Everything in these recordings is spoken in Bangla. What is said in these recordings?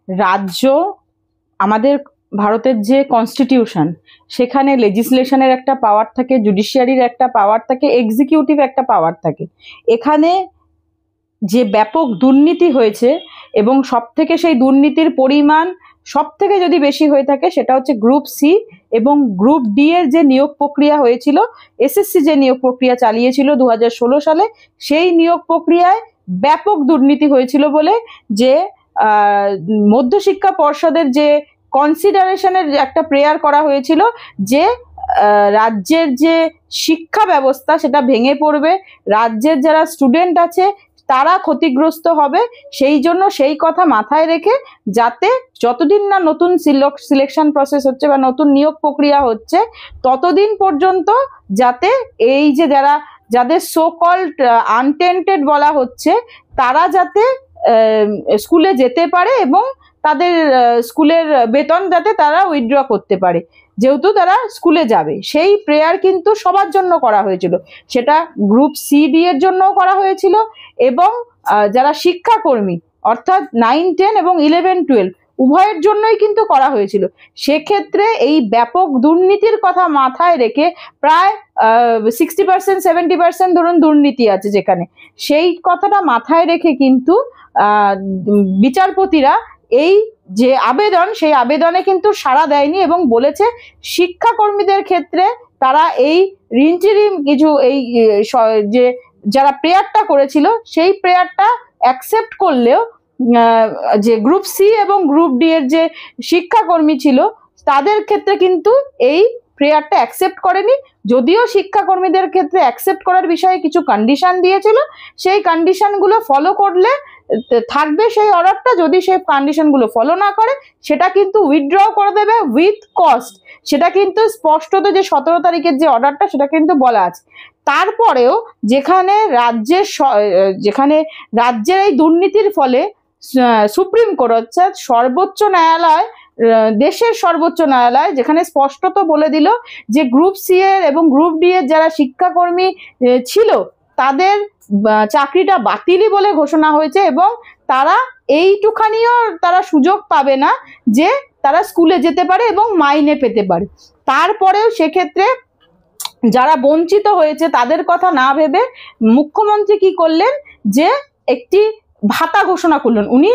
রাজ্য, আমাদের ভারতের যে কনস্টিটিউশন, সেখানে লেজিসলেশনের একটা পাওয়ার থাকে, জুডিশিয়ারির একটা পাওয়ার থাকে, এক্সিকিউটিভ একটা পাওয়ার থাকে। এখানে যে ব্যাপক দুর্নীতি হয়েছে এবং সব থেকে সেই দুর্নীতির পরিমাণ সব থেকে যদি বেশি হয়ে থাকে সেটা হচ্ছে গ্রুপ সি এবং গ্রুপ ডি এর যে নিয়োগ প্রক্রিয়া হয়েছিল, এসএসসি যে নিয়োগ প্রক্রিয়া চালিয়েছিল 2016 সালে, সেই নিয়োগ প্রক্রিয়ায় ব্যাপক দুর্নীতি হয়েছিল বলে যে মধ্যশিক্ষা পর্ষদের যে কনসিডারেশনের একটা প্রেয়ার করা হয়েছিল যে রাজ্যের যে শিক্ষা ব্যবস্থা সেটা ভেঙে পড়বে, রাজ্যের যারা স্টুডেন্ট আছে তারা ক্ষতিগ্রস্ত হবে। সেই জন্য সেই কথা মাথায় রেখে যাতে যতদিন না নতুন সিলেকশন প্রসেস হচ্ছে বা নতুন নিয়োগ প্রক্রিয়া হচ্ছে ততদিন পর্যন্ত যাতে এই যে যাদের সো কল্ড আনটেন্টেড বলা হচ্ছে তারা যাতে স্কুলে যেতে পারে এবং তাদের স্কুলের বেতন যাতে তারা উইথড্র করতে পারে, যেহেতু তারা স্কুলে যাবে। সেই প্রেয়ার কিন্তু সবার জন্য করা হয়েছিল, সেটা গ্রুপ সি ডি এর জন্যও করা হয়েছিল এবং যারা শিক্ষাকর্মী অর্থাৎ 9, 10 এবং 11, 12 উভয়ের জন্যই কিন্তু করা হয়েছিল। সেক্ষেত্রে এই ব্যাপক দুর্নীতির কথা মাথায় রেখে প্রায় 60%, 70% ধরুন দুর্নীতি আছে যেখানে, সেই কথাটা মাথায় রেখে কিন্তু বিচারপতিরা এই যে আবেদন, সেই আবেদনে কিন্তু সাড়া দেয়নি এবং বলেছে শিক্ষাকর্মীদের ক্ষেত্রে তারা এই ইন্টারিম কিছু এই যে যারা প্রেয়ারটা করেছিল সেই প্রেয়ারটা অ্যাকসেপ্ট করলেও যে গ্রুপ সি এবং গ্রুপ ডি এর যে শিক্ষাকর্মী ছিল তাদের ক্ষেত্রে কিন্তু এই প্রেয়ারটা অ্যাকসেপ্ট করেনি। যদিও শিক্ষাকর্মীদের ক্ষেত্রে অ্যাকসেপ্ট করার বিষয়ে কিছু কন্ডিশন দিয়েছিল, সেই কন্ডিশনগুলো ফলো করলে থাকবে সেই অর্ডারটা, যদি সেই কন্ডিশনগুলো ফলো না করে সেটা কিন্তু উইথড্র করে দেবে উইথ কস্ট। সেটা কিন্তু স্পষ্টত যে 17 তারিখের যে অর্ডারটা সেটা কিন্তু বলা আছে। তারপরেও যেখানে রাজ্যের এই দুর্নীতির ফলে সুপ্রিম কোর্ট অর্থাৎ সর্বোচ্চ ন্যায়ালয়, দেশের সর্বোচ্চ ন্যায়ালয় যেখানে স্পষ্টত বলে দিল যে গ্রুপ সি এর এবং গ্রুপ ডি এর যারা শিক্ষাকর্মী ছিল তাদের চাকরিটা বাতিলই বলে ঘোষণা হয়েছে এবং তারা এইটুখানিও তারা সুযোগ পাবে না যে তারা স্কুলে যেতে পারে এবং মাইনে পেতে পারে। তারপরেও সেক্ষেত্রে যারা বঞ্চিত হয়েছে তাদের কথা না ভেবে মুখ্যমন্ত্রী কি করলেন যে একটি ভাতা ঘোষণা করলেন। উনি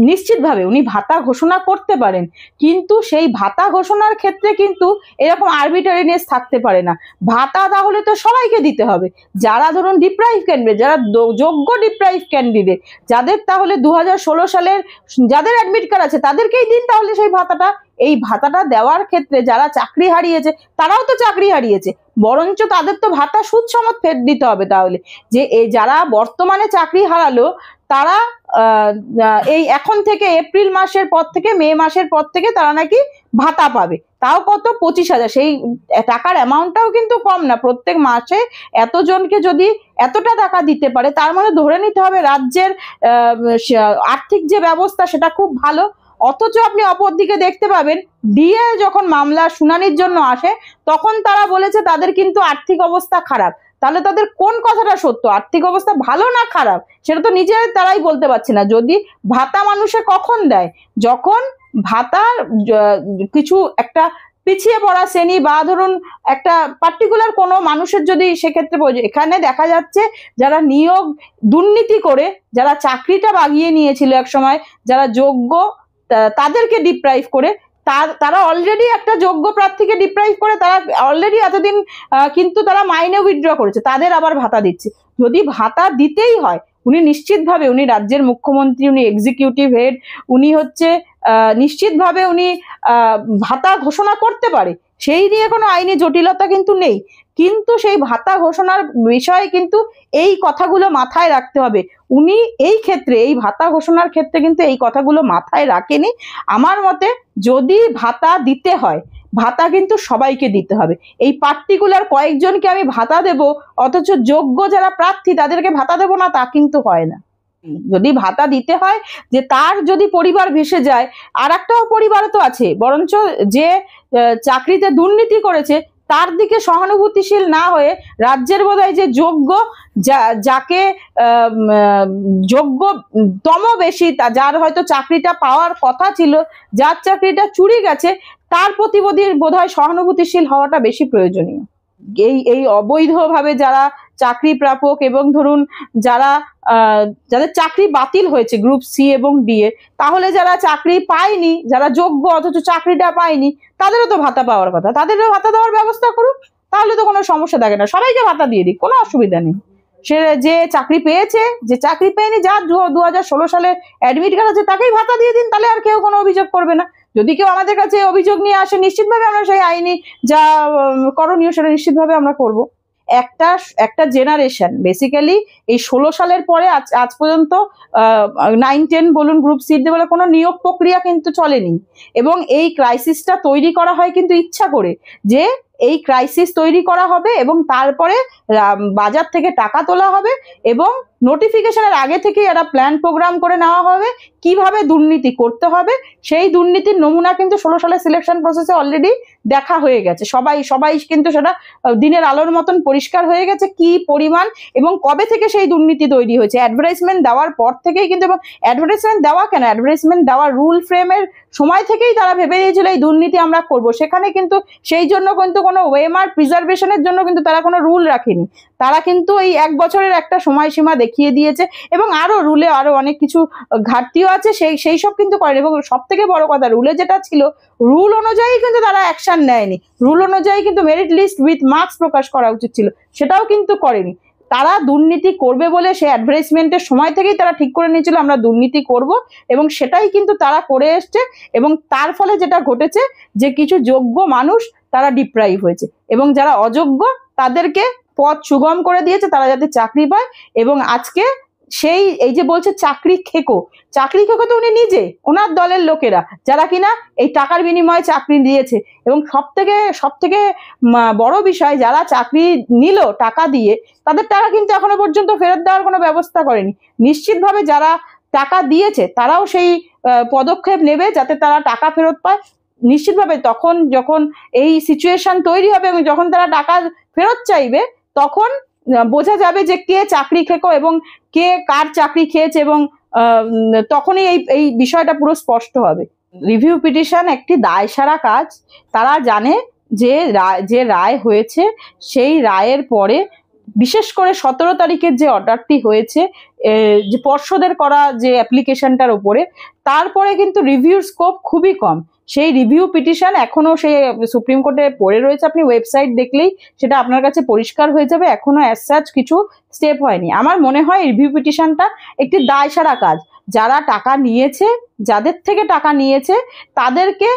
নিশ্চিতভাবে উনি ভাতা ঘোষণা করতে পারেন, কিন্তু সেই ভাতা ঘোষণার ক্ষেত্রে কিন্তু এরকম আরবিটারিনেস থাকতে পারে না। ভাতা তাহলে তো সবাইকে দিতে হবে, যারা ধরুন ডিপ্রাইভ ক্যান্ডিডেট, যারা যোগ্য ডিপ্রাইভ ক্যান্ডিডেট, যাদের তাহলে 2016 সালের যাদের অ্যাডমিট কার্ড আছে তাদেরকেই দিন তাহলে সেই ভাতাটা। এই ভাতাটা দেওয়ার ক্ষেত্রে যারা চাকরি হারিয়েছে তারাও তো চাকরি হারিয়েছে, বরঞ্চ তাদের তো ভাতা সুদ সমেত ফেরত দিতে হবে। তাহলে যে যারা বর্তমানে চাকরি হারালো তারা এই এখন থেকে এপ্রিল মাসের পর থেকে মে মাসের পর থেকে তারা নাকি ভাতা পাবে, তাও কত 25,000। সেই টাকার অ্যামাউন্টটাও কিন্তু কম না, প্রত্যেক মাসে এতজনকে যদি এতটা টাকা দিতে পারে তার মানে ধরে নিতে হবে রাজ্যের আর্থিক যে ব্যবস্থা সেটা খুব ভালো। অথচ আপনি অপরদিকে দেখতে পাবেন ডিএ যখন মামলা শুনানির জন্য আসে তখন তারা বলেছে তাদের কিন্তু আর্থিক অবস্থা খারাপ। তাহলে তাদের কোন কথাটা সত্য, আর্থিক অবস্থা ভালো না খারাপ সেটা তো নিজেরাই তারাই বলতে পারছে না। যদি ভাতা মানুষে কখন দেয়, যখন ভাতার কিছু একটা পিছিয়ে পড়া শ্রেণী বা ধরুন একটা পার্টিকুলার কোনো মানুষের যদি সেক্ষেত্রে এখানে দেখা যাচ্ছে যারা নিয়োগ দুর্নীতি করে যারা চাকরিটা বাগিয়ে নিয়েছিল এক সময়, যারা যোগ্য তাদেরকে ডিপ্রাইভ করে তারা অলরেডি একটা যোগ্য প্রার্থীকে ডিপ্রাইভ করে তারা অলরেডি এতদিন কিন্তু তারা মাইনে উইথড্র করেছে, তাদের আবার ভাতা দিচ্ছে। যদি ভাতা দিতেই হয় উনি নিশ্চিতভাবে, উনি রাজ্যের মুখ্যমন্ত্রী, উনি এক্সিকিউটিভ হেড, উনি হচ্ছে নিশ্চিতভাবে উনি ভাতা ঘোষণা করতে পারে, সেই নিয়ে কোনো আইনি জটিলতা কিন্তু নেই। কিন্তু সেই ভাতা ঘোষণার বিষয়ে কিন্তু এই কথাগুলো মাথায় রাখতে হবে। উনি এই ক্ষেত্রে এই ভাতা ঘোষণার ক্ষেত্রে কিন্তু এই কথাগুলো মাথায় রাখেনি। আমার মতে যদি ভাতা দিতে হয় ভাতা কিন্তু সবাইকে দিতে হবে, এই পার্টিকুলার কয়েকজনকে আমি ভাতা দেব অথচ যোগ্য যারা প্রার্থী তাদেরকে ভাতা দেব না, তা কিন্তু হয় না। যদি ভাতা দিতে হয় যে তার যদি পরিবার ভেসে যায়, আর একটাও পরিবার তো আছে, বরঞ্চ যে চাকরিতে দুর্নীতি করেছে তার দিকে সহানুভূতিশীল না হয়ে রাজ্যের বোধহয় যে যোগ্য, যাকে যোগ্যতম বেশি, যার হয়তো চাকরিটা পাওয়ার কথা ছিল, যার চাকরিটা চুরি গেছে, তার প্রতি বোধহয় সহানুভূতিশীল হওয়াটা বেশি প্রয়োজনীয়। এই অবৈধভাবে যারা চাকরি প্রাপক এবং ধরুন যাদের চাকরি বাতিল হয়েছে গ্রুপ সি এবং ডি এ, তাহলে যারা চাকরি পায়নি, যারা যোগ্য অথচ চাকরিটা পায়নি, তাদেরও তো ভাতা পাওয়ার কথা, তাদেরও ভাতা দেওয়ার ব্যবস্থা করুক, তাহলে তো কোনো সমস্যা থাকে না, সবাইকে ভাতা দিয়ে দিক, কোনো অসুবিধা নেই। সে যে চাকরি পেয়েছে, যে চাকরি পেয়নি, যার 2016 সালে অ্যাডমিট কার্ড আছে, তাকেই ভাতা দিয়ে দিন, তাহলে আর কেউ কোনো অভিযোগ করবে না। যদি কেউ আমাদের কাছে অভিযোগ নিয়ে আসে, নিশ্চিতভাবে আমরা সেই আইনি যা করণীয় সেটা নিশ্চিতভাবে আমরা করব। একটা জেনারেশন বেসিক্যালি এই 16 সালের পরে আজ পর্যন্ত 9-10 বলুন, গ্রুপ সি বলে কোনো নিয়োগ প্রক্রিয়া কিন্তু চলেনি, এবং এই ক্রাইসিসটা তৈরি করা হয় কিন্তু ইচ্ছা করে, যে এই ক্রাইসিস তৈরি করা হবে এবং তারপরে বাজার থেকে টাকা তোলা হবে এবং নোটিফিকেশনের আগে থেকে একটা প্ল্যান প্রোগ্রাম করে নেওয়া হবে কিভাবে দুর্নীতি করতে হবে। সেই দুর্নীতির নমুনা কিন্তু 16 সালের সিলেকশন প্রসেসে অলরেডি দেখা হয়ে গেছে, সবাই কিন্তু সেটা দিনের আলোর মতন পরিষ্কার হয়ে গেছে কি পরিমাণ এবং কবে থেকে সেই দুর্নীতি তৈরি হয়েছে। অ্যাডভার্টাইজমেন্ট দেওয়ার পর থেকেই কিন্তু, এবং অ্যাডভার্টাইজমেন্ট দেওয়া কেন, অ্যাডভার্টাইজমেন্ট দেওয়ার রুল ফ্রেমের সময় থেকেই তারা ভেবে নিয়েছিল এই দুর্নীতি আমরা করব। সেখানে কিন্তু সেই জন্য কিন্তু কোনো ওয়েমার প্রিজার্ভেশনের জন্য কিন্তু তারা কোনো রুল রাখেনি, তারা কিন্তু এই 1 বছরের একটা সময়সীমা দেখিয়ে দিয়েছে এবং রুলে আরো অনেক কিছু ঘাটতিও আছে, সেই সব কিন্তু করেন। এবং সব থেকে বড় কথা, রুলে যেটা ছিল, রুল অনুযায়ী কিন্তু তারা অ্যাকশন নেয়নি, রুল অনুযায়ী কিন্তু মেরিট লিস্ট উইথ মার্কস প্রকাশ করা উচিত ছিল, সেটাও কিন্তু করেনি। তারা দুর্নীতি করবে বলে সেই অ্যাডভার্টাইজমেন্টের সময় থেকেই তারা ঠিক করে নিয়েছিল আমরা দুর্নীতি করব, এবং সেটাই কিন্তু তারা করে এসছে। এবং তার ফলে যেটা ঘটেছে যে কিছু যোগ্য মানুষ তারা ডিপ্রাইভ হয়েছে এবং যারা অযোগ্য তাদেরকে পথ সুগম করে দিয়েছে, তারা যাতে চাকরি পায়। এবং আজকে এই যে বলছে চাকরি খেকো তো উনি নিজে, ওনার দলের লোকেরা যারা কিনা এই টাকার বিনিময়ে চাকরি দিয়েছে। এবং সব থেকে বড় বিষয়, যারা চাকরি নিল টাকা দিয়ে, তাদের টাকা কিন্তু এখনো পর্যন্ত ফেরত দেওয়ার কোনো ব্যবস্থা করেনি। নিশ্চিতভাবে যারা টাকা দিয়েছে তারাও সেই পদক্ষেপ নেবে যাতে তারা টাকা ফেরত পায়। নিশ্চিতভাবে যখন এই সিচুয়েশন তৈরি হবে এবং যখন তারা টাকা ফেরত চাইবে, তখন বোঝা যাবে যে কে চাকরি খেকো এবং কে কার চাকরি খেয়েছে, এবং তখনই এই বিষয়টা পুরো স্পষ্ট হবে। রিভিউ পিটিশন একটি দায়সারা কাজ। তারা জানে যে রায় হয়েছে, সেই রায়ের পরে বিশেষ করে 17 তারিখের যে অর্ডারটি হয়েছে যে পর্ষদের করা যে অ্যাপ্লিকেশনটার উপরে, তারপরে কিন্তু রিভিউর স্কোপ খুবই কম। সেই রিভিউ পিটিশন এখনো সেই সুপ্রিম কোর্টে পড়ে রয়েছে, আপনি ওয়েবসাইট দেখলেই সেটা আপনার কাছে পরিষ্কার হয়ে যাবে, এখনো অ্যাজ সাচ কিছু স্টেপ হয়নি। আমার মনে হয় রিভিউ পিটিশনটা একটি দায়সারা কাজ। যারা টাকা নিয়েছে, যাদের থেকে টাকা নিয়েছে, তাদেরকে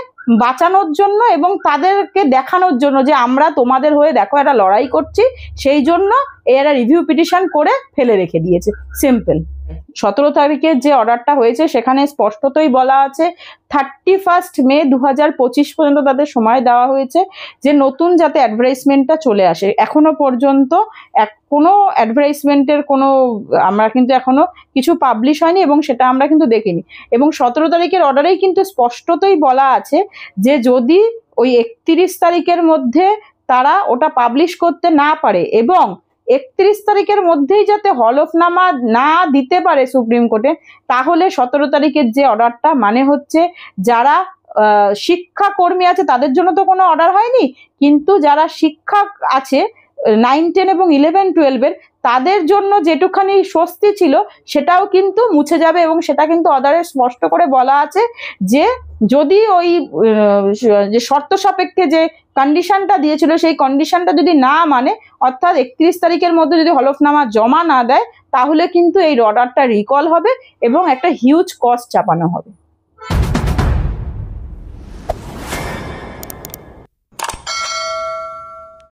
বাঁচানোর জন্য এবং তাদেরকে দেখানোর জন্য যে আমরা তোমাদের হয়ে দেখো একটা লড়াই করছি, সেই জন্য এরা রিভিউ পিটিশন করে ফেলে রেখে দিয়েছে, সিম্পল। 17 তারিখের যে অর্ডারটা হয়েছে সেখানে স্পষ্টতই বলা আছে 31 মে 2025 পর্যন্ত তাদের সময় দেওয়া হয়েছে যে নতুন যাতে অ্যাডভার্টাইজমেন্টটা চলে আসে। এখনো পর্যন্ত কোনো অ্যাডভার্টাইজমেন্টের আমরা কিন্তু এখনো কিছু পাবলিশ হয়নি এবং সেটা আমরা কিন্তু দেখিনি। এবং 17 তারিখের অর্ডারেই কিন্তু স্পষ্টতই বলা আছে যে যদি ওই 31 তারিখের মধ্যে তারা ওটা পাবলিশ করতে না পারে এবং 31 তারিখের মধ্যেই যাতে হলফনামা না দিতে পারে সুপ্রিম কোর্টে, তাহলে 17 তারিখের যে অর্ডারটা মানে হচ্ছে যারা শিক্ষাকর্মী আছে তাদের জন্য তো কোনো অর্ডার হয়নি, কিন্তু যারা শিক্ষক আছে 9, 10 এবং 11, 12 তাদের জন্য যেটুখানি স্বস্তি ছিল সেটাও কিন্তু মুছে যাবে। এবং সেটা কিন্তু অর্ডারে স্পষ্ট করে বলা আছে যে যদি ওই যে শর্ত সাপেক্ষে যে কন্ডিশনটা দিয়েছিল সেই কন্ডিশনটা যদি না মানে, অর্থাৎ 31 তারিখের মধ্যে যদি হলফনামা জমা না দেয়, তাহলে কিন্তু এই অর্ডারটা রিকল হবে এবং একটা হিউজ কস্ট চাপানো হবে।